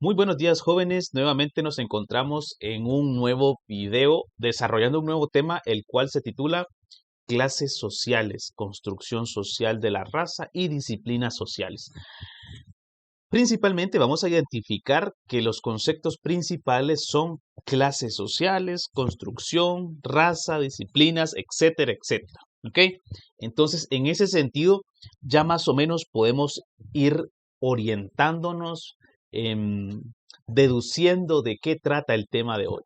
Muy buenos días, jóvenes. Nuevamente nos encontramos en un nuevo video desarrollando un nuevo tema, el cual se titula Clases sociales, construcción social de la raza y disciplinas sociales. Principalmente vamos a identificar que los conceptos principales son clases sociales, construcción, raza, disciplinas, etcétera, etcétera. ¿Ok? Entonces, en ese sentido, ya más o menos podemos ir orientándonos, deduciendo de qué trata el tema de hoy.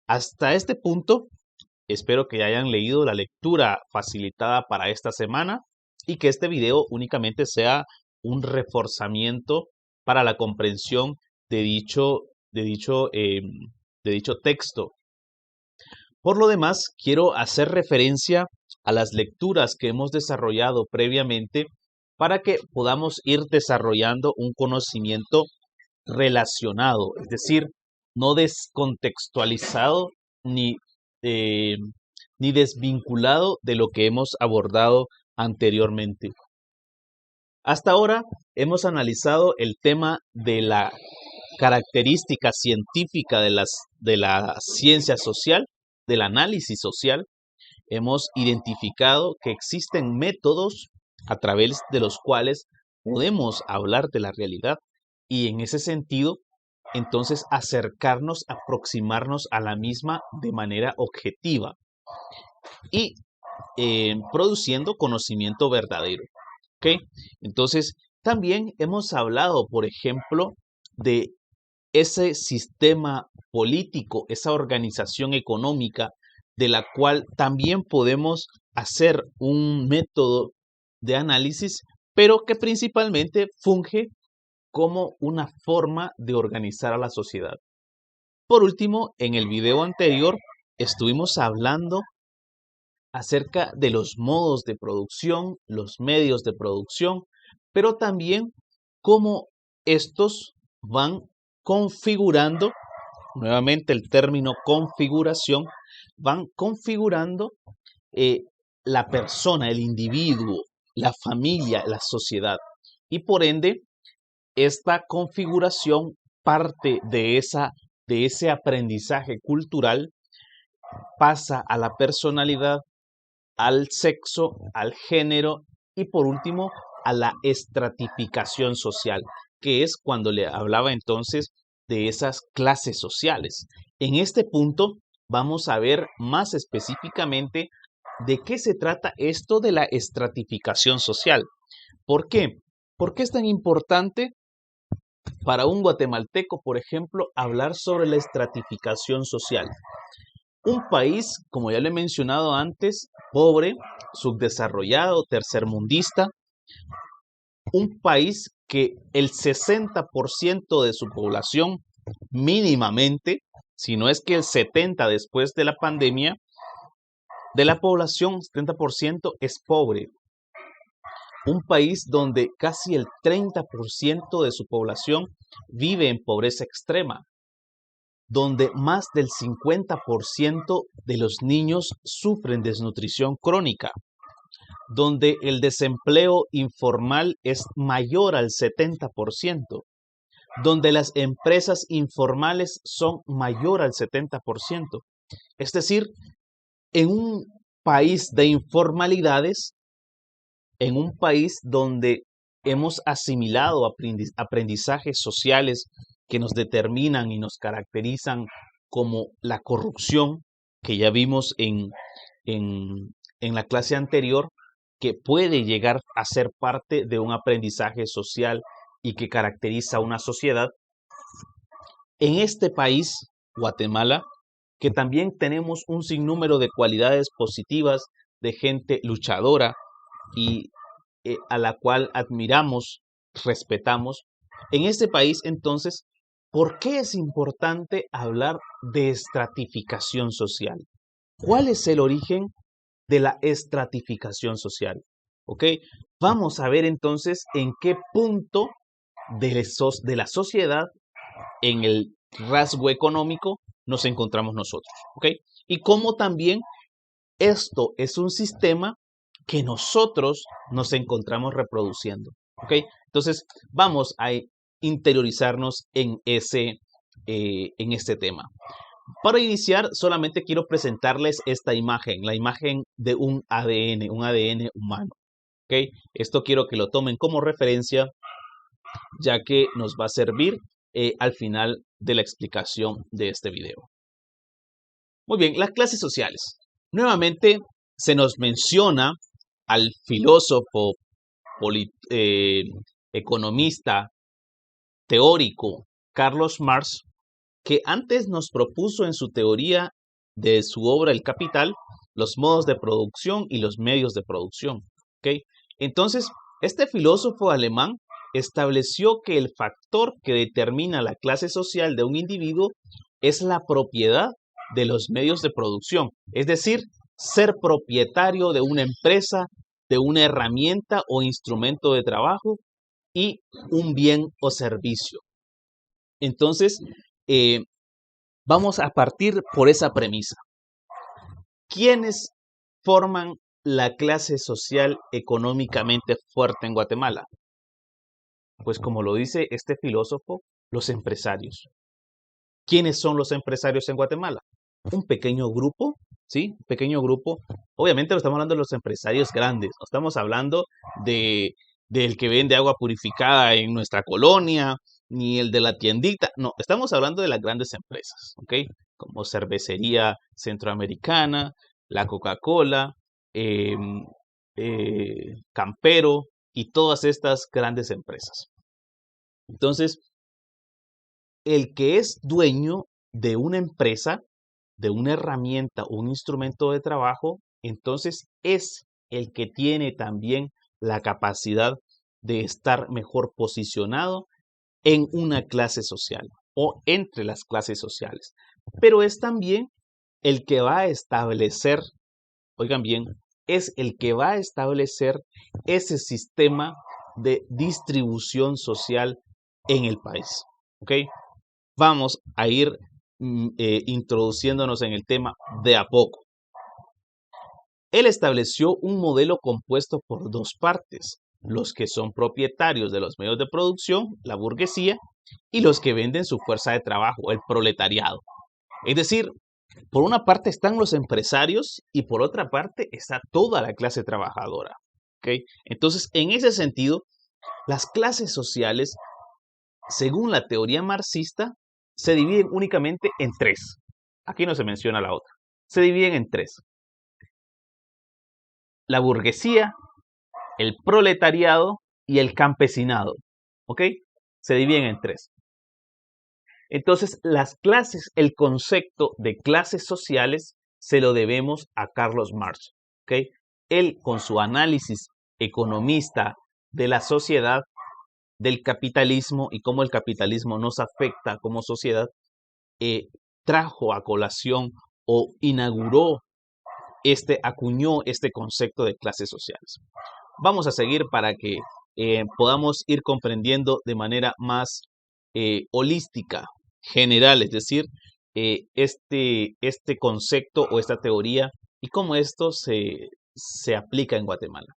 Hasta este punto, espero que hayan leído la lectura facilitada para esta semana y que este video únicamente sea un reforzamiento para la comprensión de de dicho, de dicho texto. Por lo demás, quiero hacer referencia a las lecturas que hemos desarrollado previamente para que podamos ir desarrollando un conocimiento relacionado, es decir, no descontextualizado ni, eh, ni desvinculado de lo que hemos abordado anteriormente. Hasta ahora hemos analizado el tema de la característica científica de la ciencia social, del análisis social. Hemos identificado que existen métodos a través de los cuales podemos hablar de la realidad y en ese sentido, entonces acercarnos, aproximarnos a la misma de manera objetiva y produciendo conocimiento verdadero. ¿Ok? Entonces, también hemos hablado, por ejemplo, de ese sistema político, esa organización económica de la cual también podemos hacer un método de análisis, pero que principalmente funge como una forma de organizar a la sociedad. Por último, en el video anterior estuvimos hablando acerca de los modos de producción, los medios de producción, pero también cómo estos van configurando, nuevamente el término configuración, van configurando eh, la persona, el individuo, la familia, la sociedad. Y por ende, esta configuración parte de ese aprendizaje cultural, pasa a la personalidad, al sexo, al género y por último a la estratificación social, que es cuando le hablaba entonces de esas clases sociales. En este punto vamos a ver más específicamente de qué se trata esto de la estratificación social. ¿Por qué? ¿Por qué es tan importante para un guatemalteco, por ejemplo, hablar sobre la estratificación social? Un país, como ya lo he mencionado antes, pobre, subdesarrollado, tercermundista, un país que el 60% de su población mínimamente, si no es que el 70% después de la pandemia, de la población, 70% es pobre. Un país donde casi el 30% de su población vive en pobreza extrema, donde más del 50% de los niños sufren desnutrición crónica, donde el desempleo informal es mayor al 70%, donde las empresas informales son mayor al 70%. Es decir, en un país de informalidades, en un país donde hemos asimilado aprendizajes sociales que nos determinan y nos caracterizan como la corrupción, que ya vimos en la clase anterior, que puede llegar a ser parte de un aprendizaje social y que caracteriza a una sociedad. En este país, Guatemala, que también tenemos un sinnúmero de cualidades positivas, de gente luchadora y a la cual admiramos, respetamos. En este país, entonces, ¿por qué es importante hablar de estratificación social? ¿Cuál es el origen de la estratificación social? ¿Ok? Vamos a ver entonces en qué punto de la sociedad, en el rasgo económico, nos encontramos nosotros. ¿Ok? Y cómo también esto es un sistema que nosotros nos encontramos reproduciendo. ¿Ok? Entonces, vamos a interiorizarnos en este tema. Para iniciar, solamente quiero presentarles esta imagen, la imagen de un ADN humano. ¿Okay? Esto quiero que lo tomen como referencia, ya que nos va a servir al final de la explicación de este video. Muy bien, las clases sociales. Nuevamente se nos menciona al filósofo, economista, teórico Carlos Marx, que antes nos propuso en su teoría de su obra El Capital los modos de producción y los medios de producción. ¿Okay? Entonces, este filósofo alemán estableció que el factor que determina la clase social de un individuo es la propiedad de los medios de producción, es decir, ser propietario de una empresa, de una herramienta o instrumento de trabajo y un bien o servicio. Entonces, vamos a partir por esa premisa. ¿Quiénes forman la clase social económicamente fuerte en Guatemala? Pues como lo dice este filósofo, los empresarios. ¿Quiénes son los empresarios en Guatemala? Un pequeño grupo, ¿sí? Un pequeño grupo. Obviamente no estamos hablando de los empresarios grandes, no estamos hablando del que vende agua purificada en nuestra colonia, ni el de la tiendita, no, estamos hablando de las grandes empresas, ¿ok? Como Cervecería Centroamericana, la Coca-Cola, Campero y todas estas grandes empresas. Entonces, el que es dueño de una empresa, de una herramienta o un instrumento de trabajo, entonces es el que tiene también la capacidad de estar mejor posicionado en una clase social o entre las clases sociales. Pero es también el que va a establecer, oigan bien, es el que va a establecer ese sistema de distribución social en el país. ¿Ok? Vamos a ir introduciéndonos en el tema de a poco. Él estableció un modelo compuesto por dos partes: los que son propietarios de los medios de producción, la burguesía, y los que venden su fuerza de trabajo, el proletariado. Es decir, por una parte están los empresarios y por otra parte está toda la clase trabajadora. ¿Okay? Entonces, en ese sentido, las clases sociales, según la teoría marxista, se dividen únicamente en tres. Aquí no se menciona la otra. Se dividen en tres: la burguesía, el proletariado y el campesinado. ¿Ok? Se dividen en tres. Entonces, las clases, el concepto de clases sociales se lo debemos a Carlos Marx. ¿Ok? Él, con su análisis economista de la sociedad, del capitalismo y cómo el capitalismo nos afecta como sociedad, trajo a colación o acuñó este concepto de clases sociales. Vamos a seguir para que podamos ir comprendiendo de manera más holística, general, es decir, este concepto o esta teoría y cómo esto se aplica en Guatemala.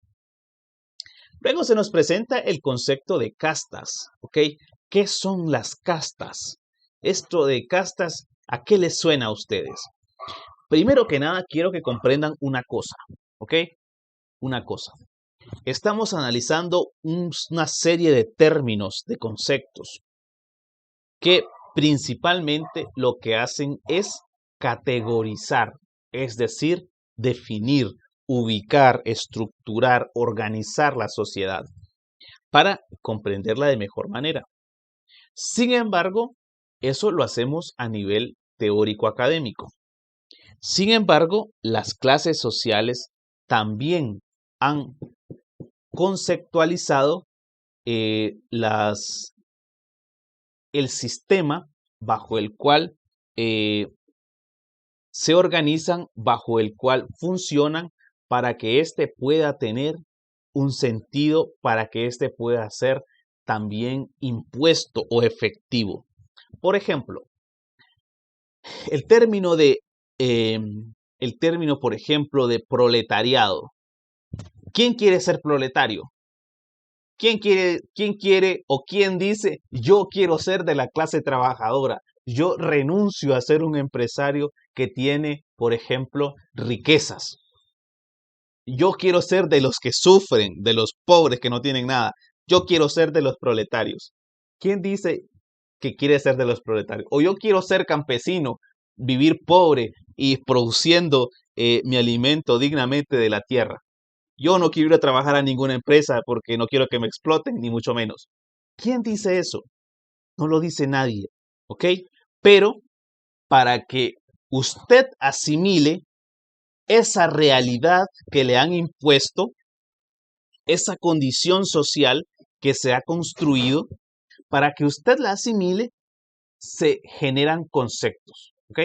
Luego se nos presenta el concepto de castas, ¿ok? ¿Qué son las castas? Esto de castas, ¿a qué les suena a ustedes? Primero que nada, quiero que comprendan una cosa, ¿ok? Una cosa. Estamos analizando una serie de términos, de conceptos, que principalmente lo que hacen es categorizar, es decir, definir, ubicar, estructurar, organizar la sociedad para comprenderla de mejor manera. Sin embargo, eso lo hacemos a nivel teórico académico. Sin embargo, las clases sociales también han conceptualizado el sistema bajo el cual se organizan, bajo el cual funcionan, para que éste pueda tener un sentido, para que éste pueda ser también impuesto o efectivo. Por ejemplo, el término, por ejemplo, de proletariado. ¿Quién quiere ser proletario? quién quiere o quién dice, yo quiero ser de la clase trabajadora? Yo renuncio a ser un empresario que tiene, por ejemplo, riquezas. Yo quiero ser de los que sufren, de los pobres que no tienen nada. Yo quiero ser de los proletarios. ¿Quién dice que quiere ser de los proletarios? O yo quiero ser campesino, vivir pobre y produciendo mi alimento dignamente de la tierra. Yo no quiero ir a trabajar a ninguna empresa porque no quiero que me exploten, ni mucho menos. ¿Quién dice eso? No lo dice nadie, ¿ok? Pero para que usted asimile esa realidad que le han impuesto, esa condición social que se ha construido, para que usted la asimile, se generan conceptos, ¿ok?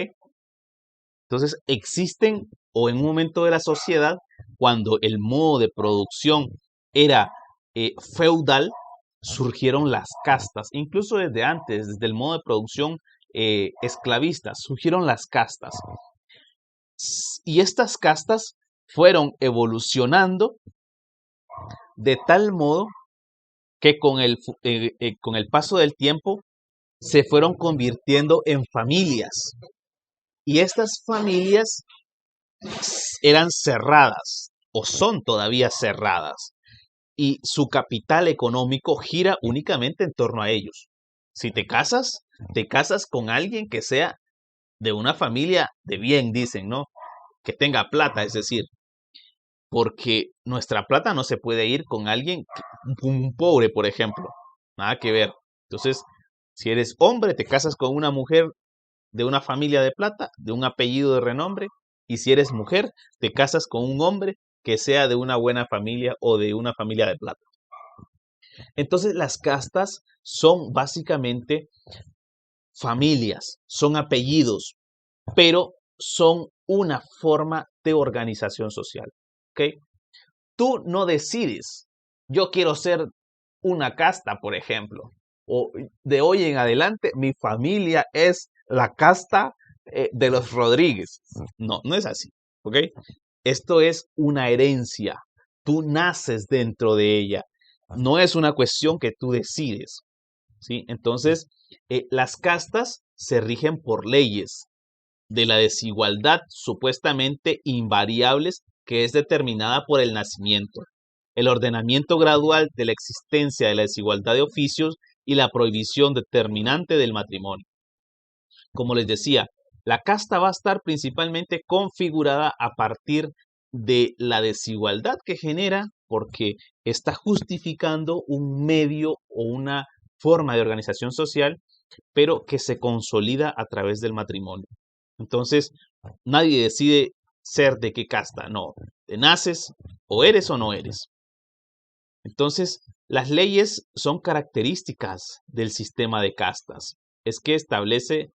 Entonces existen, o en un momento de la sociedad, cuando el modo de producción era feudal, surgieron las castas, incluso desde antes, desde el modo de producción esclavista, surgieron las castas. Y estas castas fueron evolucionando de tal modo que con el paso del tiempo se fueron convirtiendo en familias. Y estas familias eran cerradas o son todavía cerradas. Y su capital económico gira únicamente en torno a ellos. Si te casas con alguien que sea de una familia de bien, dicen, ¿no? Que tenga plata, es decir, porque nuestra plata no se puede ir con alguien, un pobre, por ejemplo. Nada que ver. Entonces, si eres hombre, te casas con una mujer de una familia de plata, de un apellido de renombre, y si eres mujer, te casas con un hombre que sea de una buena familia o de una familia de plata. Entonces, las castas son básicamente familias, son apellidos, pero son una forma de organización social. ¿Ok? Tú no decides, yo quiero ser una casta, por ejemplo, o de hoy en adelante mi familia es la casta de los Rodríguez. No, no es así, ¿ok? Esto es una herencia, tú naces dentro de ella, no es una cuestión que tú decides, ¿sí? Entonces, las castas se rigen por leyes de la desigualdad supuestamente invariables que es determinada por el nacimiento, el ordenamiento gradual de la existencia de la desigualdad de oficios y la prohibición determinante del matrimonio. Como les decía, la casta va a estar principalmente configurada a partir de la desigualdad que genera porque está justificando un medio o una forma de organización social, pero que se consolida a través del matrimonio. Entonces, nadie decide ser de qué casta, no, te naces o eres o no eres. Entonces, las leyes son características del sistema de castas. Es que establece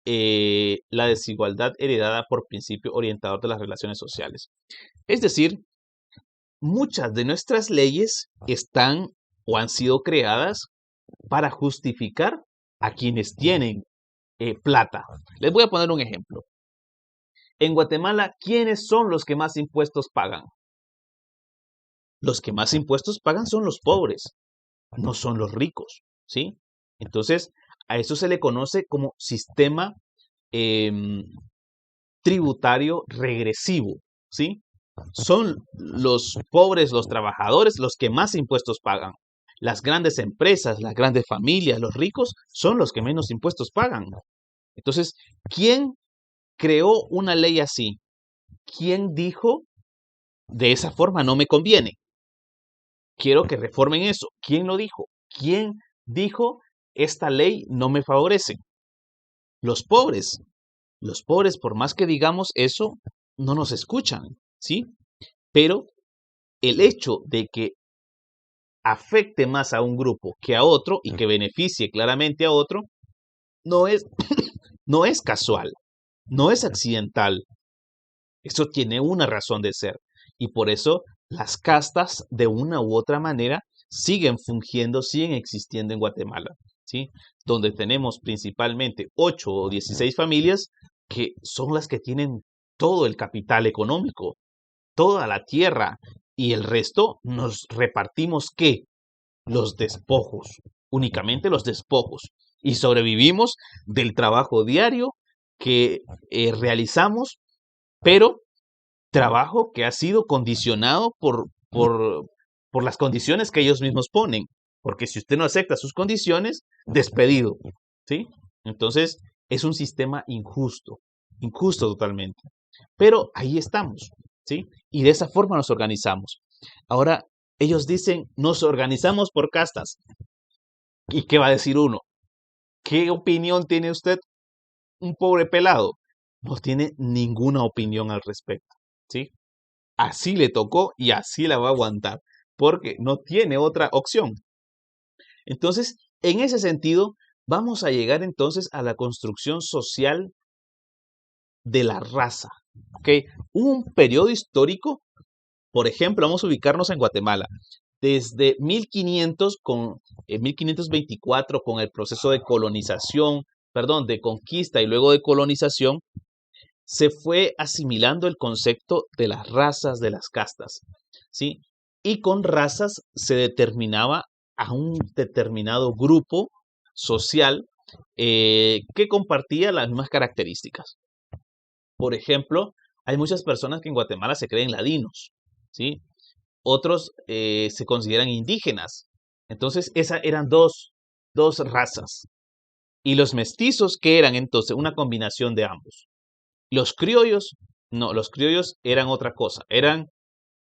la desigualdad heredada por principio orientador de las relaciones sociales. Es decir, muchas de nuestras leyes están o han sido creadas para justificar a quienes tienen plata. Les voy a poner un ejemplo. En Guatemala, ¿quiénes son los que más impuestos pagan? Los que más impuestos pagan son los pobres, no son los ricos, ¿sí? Entonces, a eso se le conoce como sistema tributario regresivo, ¿sí? Son los pobres, los trabajadores, los que más impuestos pagan. Las grandes empresas, las grandes familias, los ricos, son los que menos impuestos pagan. Entonces, ¿quién creó una ley así? ¿Quién dijo de esa forma no me conviene? Quiero que reformen eso. ¿Quién lo dijo? ¿Quién dijo esta ley no me favorece? Los pobres. Los pobres, por más que digamos eso, no nos escuchan, ¿sí? Pero el hecho de que afecte más a un grupo que a otro y que beneficie claramente a otro, no es, no es casual, no es accidental. Eso tiene una razón de ser. Y por eso las castas, de una u otra manera, siguen fungiendo, siguen existiendo en Guatemala, ¿sí? Donde tenemos principalmente 8 o 16 familias que son las que tienen todo el capital económico, toda la tierra, y el resto nos repartimos ¿qué? los despojos, únicamente los despojos. Y sobrevivimos del trabajo diario que realizamos, pero trabajo que ha sido condicionado por las condiciones que ellos mismos ponen. Porque si usted no acepta sus condiciones, despedido. ¿Sí? Entonces, es un sistema injusto, injusto totalmente. Pero ahí estamos, ¿sí? Y de esa forma nos organizamos. Ahora, ellos dicen, nos organizamos por castas. ¿Y qué va a decir uno? ¿Qué opinión tiene usted? Un pobre pelado. No tiene ninguna opinión al respecto, ¿sí? Así le tocó y así la va a aguantar, porque no tiene otra opción. Entonces, en ese sentido, vamos a llegar entonces a la construcción social de la raza. ¿Ok? Un periodo histórico, por ejemplo, vamos a ubicarnos en Guatemala. Desde 1524, con el proceso de colonización, perdón, de conquista y luego de colonización, se fue asimilando el concepto de las razas, de las castas, ¿sí? Y con razas se determinaba a un determinado grupo social que compartía las mismas características. Por ejemplo, hay muchas personas que en Guatemala se creen ladinos, ¿sí? Otros se consideran indígenas. Entonces, esas eran dos razas. Y los mestizos, ¿qué eran entonces? Una combinación de ambos. Los criollos, no, los criollos eran otra cosa. Eran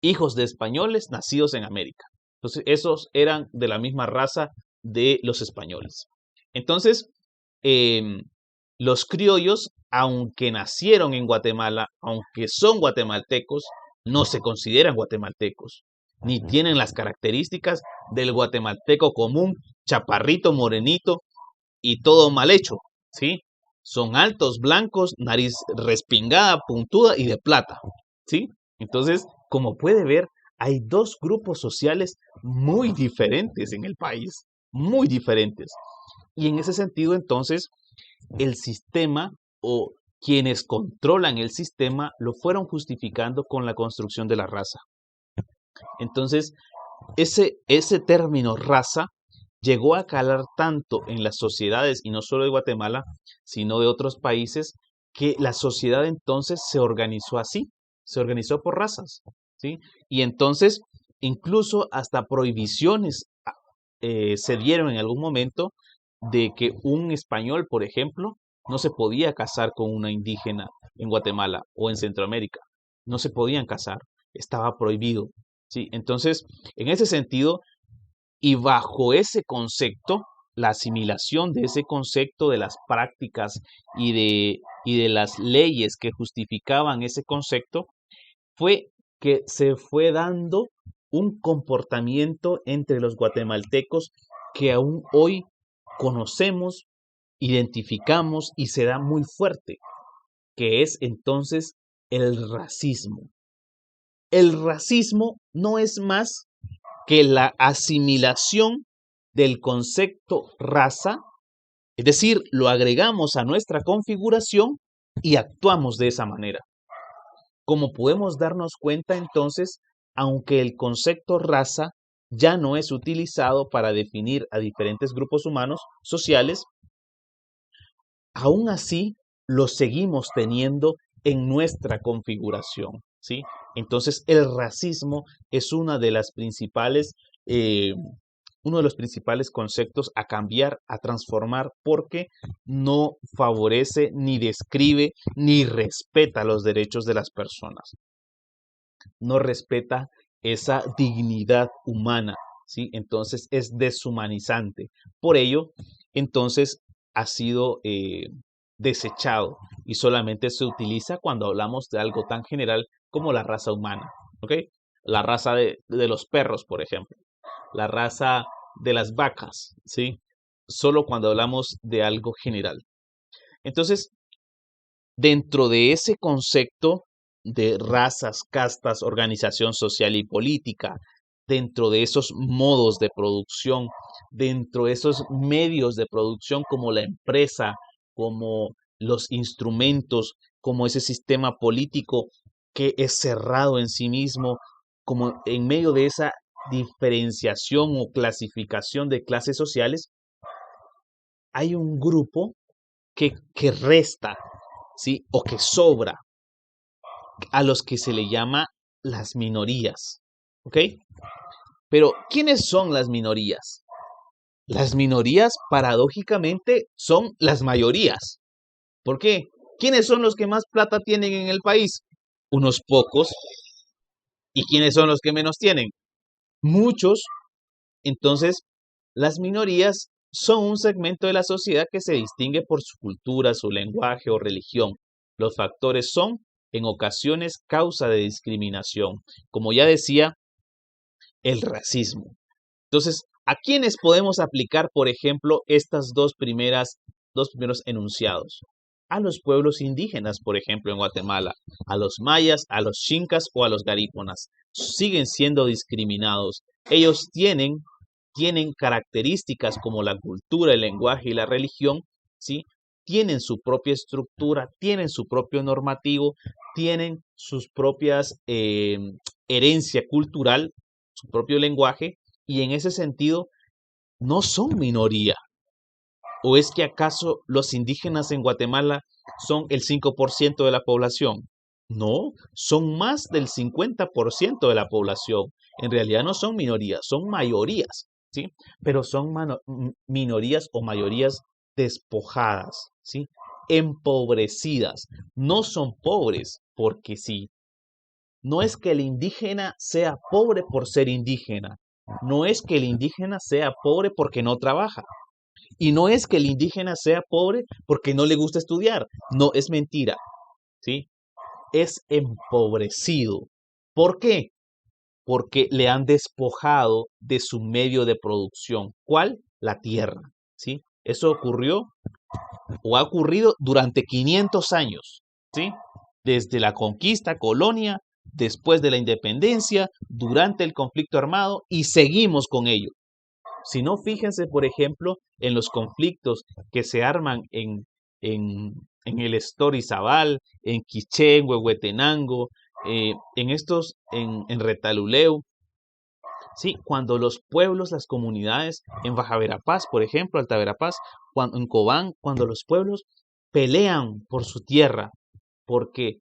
hijos de españoles nacidos en América. Entonces, esos eran de la misma raza de los españoles. Entonces, em, los criollos, aunque nacieron en Guatemala, aunque son guatemaltecos, no se consideran guatemaltecos, ni tienen las características del guatemalteco común, chaparrito, morenito y todo mal hecho, ¿sí? Son altos, blancos, nariz respingada, puntuda y de plata, ¿sí? Entonces, como puede ver, hay dos grupos sociales muy diferentes en el país, muy diferentes. Y en ese sentido, entonces, el sistema o quienes controlan el sistema lo fueron justificando con la construcción de la raza. Entonces, ese término raza llegó a calar tanto en las sociedades, y no solo de Guatemala, sino de otros países, que la sociedad entonces se organizó así, se organizó por razas, ¿sí? Y entonces, incluso hasta prohibiciones se dieron en algún momento de que un español, por ejemplo, no se podía casar con una indígena en Guatemala o en Centroamérica. No se podían casar, estaba prohibido. ¿Sí? Entonces, en ese sentido, y bajo ese concepto, la asimilación de ese concepto de las prácticas y de las leyes que justificaban ese concepto, fue que se fue dando un comportamiento entre los guatemaltecos que aún hoy conocemos, identificamos y se da muy fuerte, que es entonces el racismo. El racismo no es más que la asimilación del concepto raza, es decir, lo agregamos a nuestra configuración y actuamos de esa manera. Como podemos darnos cuenta entonces, aunque el concepto raza ya no es utilizado para definir a diferentes grupos humanos sociales, aún así lo seguimos teniendo en nuestra configuración, ¿sí? Entonces, el racismo es eh, uno de los principales conceptos a cambiar, a transformar, porque no favorece, ni describe, ni respeta los derechos de las personas. No respeta esa dignidad humana, ¿sí? Entonces, es deshumanizante. Por ello, entonces, ha sido desechado y solamente se utiliza cuando hablamos de algo tan general como la raza humana, ¿ok? La raza de los perros, por ejemplo, la raza de las vacas, ¿sí? Solo cuando hablamos de algo general. Entonces, dentro de ese concepto de razas, castas, organización social y política, dentro de esos modos de producción, dentro de esos medios de producción como la empresa, como los instrumentos, como ese sistema político que es cerrado en sí mismo, como en medio de esa diferenciación o clasificación de clases sociales, hay un grupo que resta, ¿sí? O que sobra, a los que se le llama las minorías, ¿ok? Pero, ¿quiénes son las minorías? Las minorías, paradójicamente, son las mayorías. ¿Por qué? ¿Quiénes son los que más plata tienen en el país? Unos pocos. ¿Y quiénes son los que menos tienen? Muchos. Entonces, las minorías son un segmento de la sociedad que se distingue por su cultura, su lenguaje o religión. Los factores son, en ocasiones, causa de discriminación. Como ya decía, el racismo. Entonces, ¿a quiénes podemos aplicar, por ejemplo, estas dos primeros enunciados? A los pueblos indígenas, por ejemplo, en Guatemala, a los mayas, a los chincas o a los garífonas. Siguen siendo discriminados. Ellos tienen características como la cultura, el lenguaje y la religión, ¿sí? Tienen su propia estructura, tienen su propio normativo, tienen sus propias herencia cultural, su propio lenguaje, y en ese sentido no son minoría. ¿O es que acaso los indígenas en Guatemala son el 5% de la población? No, son más del 50% de la población. En realidad no son minorías, son mayorías, ¿sí? Pero son minorías o mayorías despojadas, ¿sí? Empobrecidas. No son pobres porque sí. No es que el indígena sea pobre por ser indígena. No es que el indígena sea pobre porque no trabaja. Y no es que el indígena sea pobre porque no le gusta estudiar. No, es mentira, ¿sí? Es empobrecido. ¿Por qué? Porque le han despojado de su medio de producción. ¿Cuál? La tierra, ¿sí? Eso ocurrió o ha ocurrido durante 500 años, ¿sí? Desde la conquista, colonia, después de la independencia, durante el conflicto armado y seguimos con ello. Si no, fíjense, por ejemplo, en los conflictos que se arman en el Estorizabal, en Quiché, en Huehuetenango, en Retaluleu, ¿sí? Cuando los pueblos, las comunidades, en Baja Verapaz, por ejemplo, Alta Verapaz, en Cobán, cuando los pueblos pelean por su tierra, porque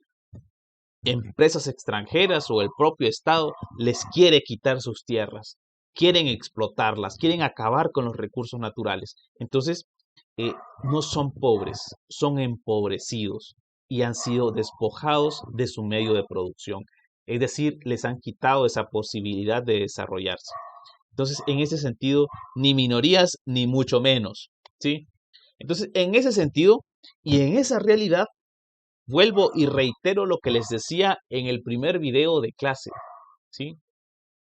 empresas extranjeras o el propio Estado les quiere quitar sus tierras, quieren explotarlas, quieren acabar con los recursos naturales. Entonces, no son pobres, son empobrecidos y han sido despojados de su medio de producción. Es decir, les han quitado esa posibilidad de desarrollarse. Entonces, en ese sentido, ni minorías ni mucho menos, ¿sí? Entonces, en ese sentido y en esa realidad, vuelvo y reitero lo que les decía en el primer video de clase, ¿sí?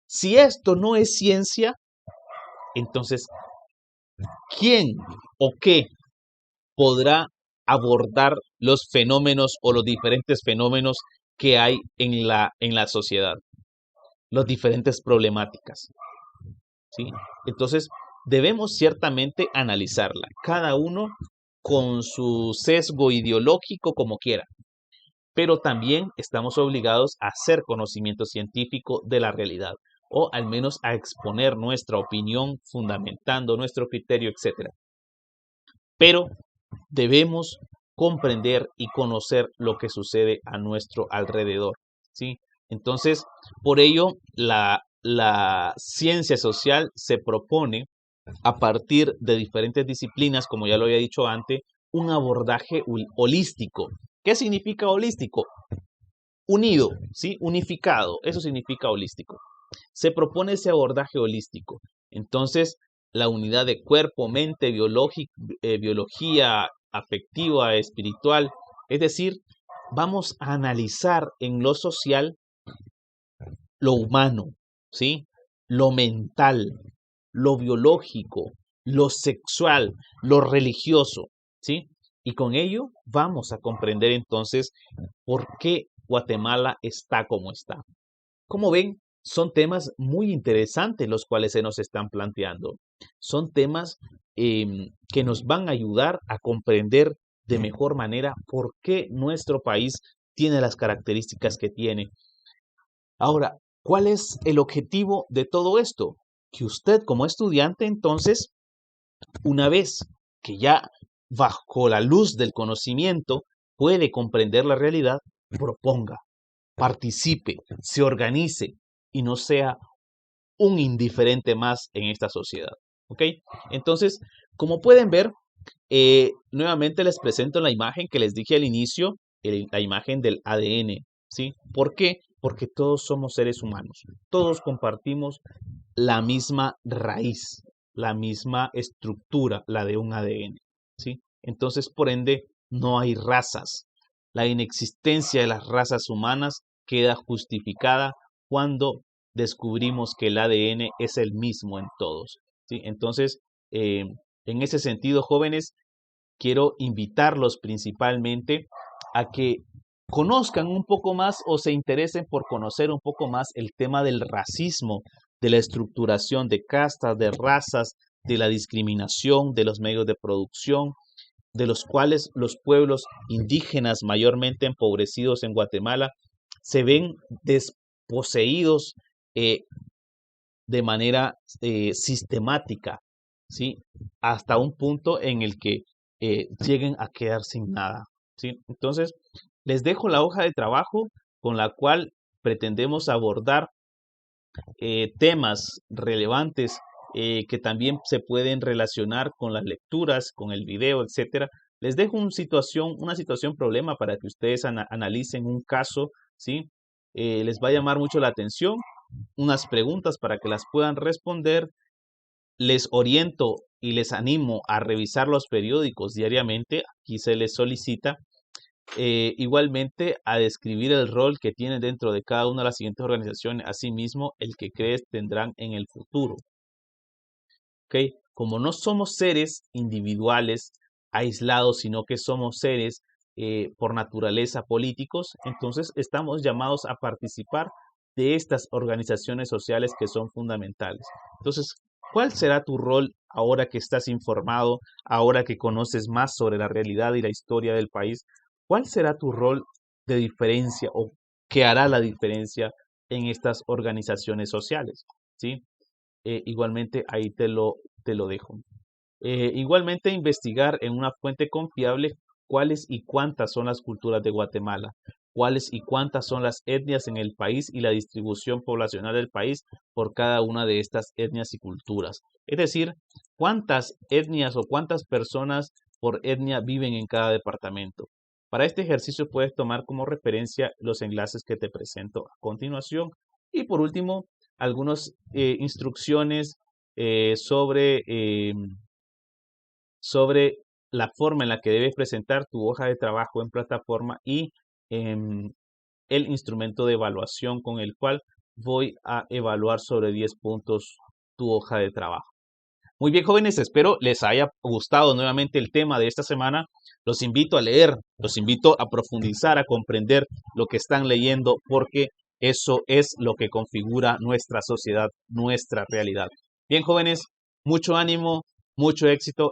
Si esto no es ciencia, entonces, ¿quién o qué podrá abordar los fenómenos o los diferentes fenómenos que hay en la sociedad? Las diferentes problemáticas, ¿sí? Entonces, debemos ciertamente analizarla, cada uno con su sesgo ideológico como quiera. Pero también estamos obligados a hacer conocimiento científico de la realidad, o al menos a exponer nuestra opinión fundamentando nuestro criterio, etc. Pero debemos comprender y conocer lo que sucede a nuestro alrededor, ¿sí? Entonces, por ello, la ciencia social se propone, a partir de diferentes disciplinas, como ya lo había dicho antes, un abordaje holístico. ¿Qué significa holístico? Unido, ¿sí? Unificado, eso significa holístico. Se propone ese abordaje holístico. Entonces, la unidad de cuerpo, mente, biología afectiva, espiritual, es decir, vamos a analizar en lo social lo humano, ¿sí? Lo mental, lo biológico, lo sexual, lo religioso, ¿sí? Y con ello vamos a comprender entonces por qué Guatemala está como está. Como ven, son temas muy interesantes los cuales se nos están planteando. Son temas que nos van a ayudar a comprender de mejor manera por qué nuestro país tiene las características que tiene. Ahora, ¿Cuál es el objetivo de todo esto? Que usted como estudiante entonces, una vez que ya bajo la luz del conocimiento puede comprender la realidad, proponga, participe, se organice y no sea un indiferente más en esta sociedad. ¿Ok? Entonces, como pueden ver, nuevamente les presento la imagen que les dije al inicio, la imagen del ADN. ¿Sí? ¿Por qué? Porque todos somos seres humanos. Todos compartimos la misma raíz, la misma estructura, la de un ADN. ¿Sí? Entonces, por ende, no hay razas. La inexistencia de las razas humanas queda justificada cuando descubrimos que el ADN es el mismo en todos. ¿Sí? Entonces, en ese sentido, jóvenes, quiero invitarlos principalmente a que conozcan un poco más o se interesen por conocer un poco más el tema del racismo, de la estructuración de castas, de razas, de la discriminación, de los medios de producción, de los cuales los pueblos indígenas mayormente empobrecidos en Guatemala se ven desposeídos eh, de manera sistemática, ¿sí? Hasta un punto en el que lleguen a quedar sin nada, ¿sí? Entonces, les dejo la hoja de trabajo con la cual pretendemos abordar temas relevantes que también se pueden relacionar con las lecturas, con el video, etcétera. Les dejo una situación problema para que ustedes analicen un caso, ¿sí? Les va a llamar mucho la atención, unas preguntas para que las puedan responder. Les oriento y les animo a revisar los periódicos diariamente. Aquí se les solicita igualmente a describir el rol que tienen dentro de cada una de las siguientes organizaciones, asimismo el que crees tendrán en el futuro. ¿Ok? Como no somos seres individuales aislados, sino que somos seres por naturaleza políticos, entonces estamos llamados a participar de estas organizaciones sociales que son fundamentales. Entonces, ¿cuál será tu rol ahora que estás informado, ahora que conoces más sobre la realidad y la historia del país? ¿Cuál será tu rol de diferencia o qué hará la diferencia en estas organizaciones sociales? ¿Sí? Igualmente ahí te lo dejo. Igualmente investigar en una fuente confiable cuáles y cuántas son las culturas de Guatemala, cuáles y cuántas son las etnias en el país y la distribución poblacional del país por cada una de estas etnias y culturas. Es decir, cuántas etnias o cuántas personas por etnia viven en cada departamento. Para este ejercicio puedes tomar como referencia los enlaces que te presento a continuación. Y por último, algunas instrucciones sobre la forma en la que debes presentar tu hoja de trabajo en plataforma y el instrumento de evaluación con el cual voy a evaluar sobre 10 puntos tu hoja de trabajo. Muy bien, jóvenes, espero les haya gustado nuevamente el tema de esta semana. Los invito a leer, los invito a profundizar, a comprender lo que están leyendo, porque eso es lo que configura nuestra sociedad, nuestra realidad. Bien, jóvenes, mucho ánimo, mucho éxito.